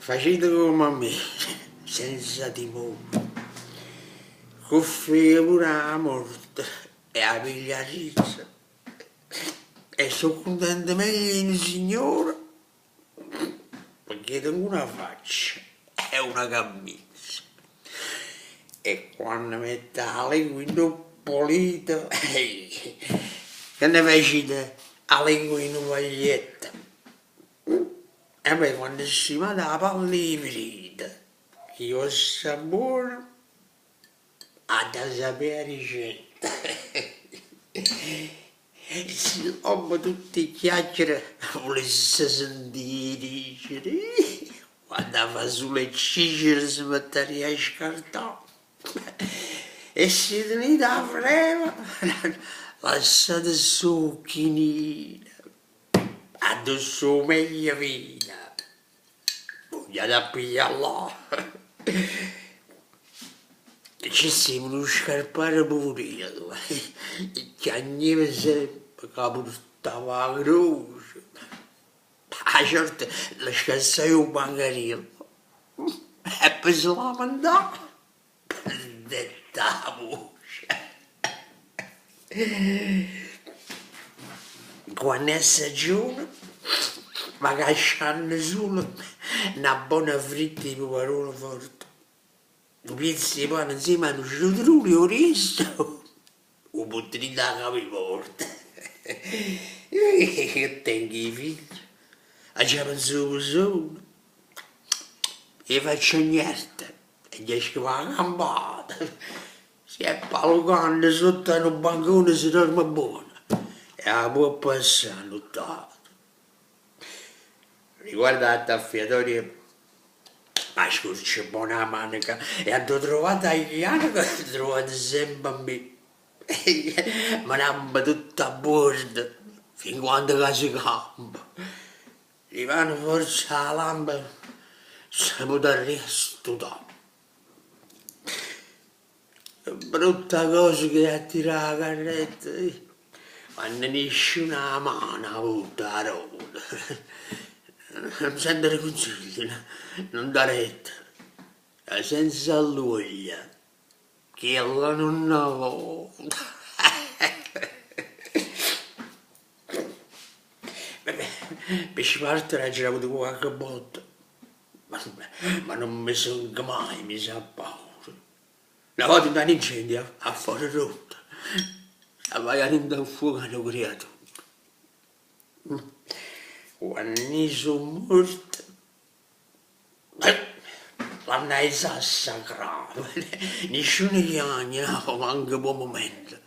facete come a me, senza timore, cuffie pure la morte e la pigliarizza. E sono contento meglio di un signore, perché tengo una faccia e una camminza. E quando mette la lingua in un polito, che ne facete la lingua in una paglietta? E poi quando si manda la palla di frita, che io sta buono, ha da sapere la ricetta. Se l'uomo tutti chiacchiere volesse sentire dicere, quando fa sulle cicere si metteria a scartare. E se tenete la freva, lasciate su chinina, addosso meglio vina, vogliate a pigliare là. Ci siamo uno scarpare pure, che agneva sempre, che portava la croce. A certo, la scassai un bancarello. E poi si lamentava, detta voce. Quando è stagione, ma cacciando solo una buona fritta di peperone forte. Un pezzo di pane insieme a un citrullo e un riso, un bottiglia da capiporta. Che tengo i figli, a già penso solo, e faccio niente, e gli esco la campata. Si è palcando sotto un bancone si dorme buono, e la può passare nottato. Riguarda la taffiatoria, ma scorce buona manica, e hanno trovato a Iana che ho trovato sempre a me. Ma n'hanno tutta a bordo, fin quando che si campa. Gli vanno forse la lampada, se può dare resto da. Brutta cosa che ha tirato la carretta, quando nessuno mano ha avuto la roba. Non sentire consigli, non dare retta, senza l'uglia, che ella non ha avuto. Per parte era già avuto qualche volta, ma non mi sono mai messo a paura. Una volta un incendio a fuori rotta, avevano un fuoco hanno creato. Quando ne sono morto, l'hanno massacrato, nessuno chiamava, manca buon momento.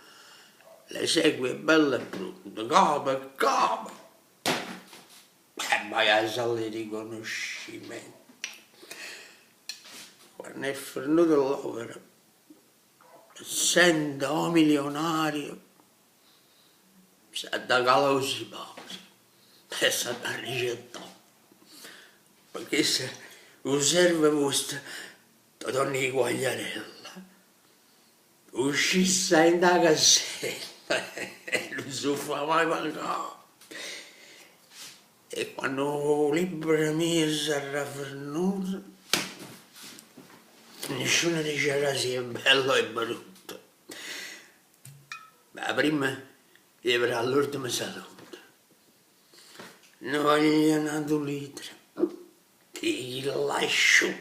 Le segue belle e pronte, capo e capo. E vai a sala di riconoscimento. Quando è finito l'opera, essendo un milionario, si è da calosi pausi, è stata ricettata. Perché se osserva vostra, ti torni di Quagliarella, uscisse in da cassetta e non si fa mai pagare. E quando libera mia sarà fernuta, nessuno diceva se è bello e brutto. Ma prima di avere all'ultima salute. Non voglio un litro, ti lascio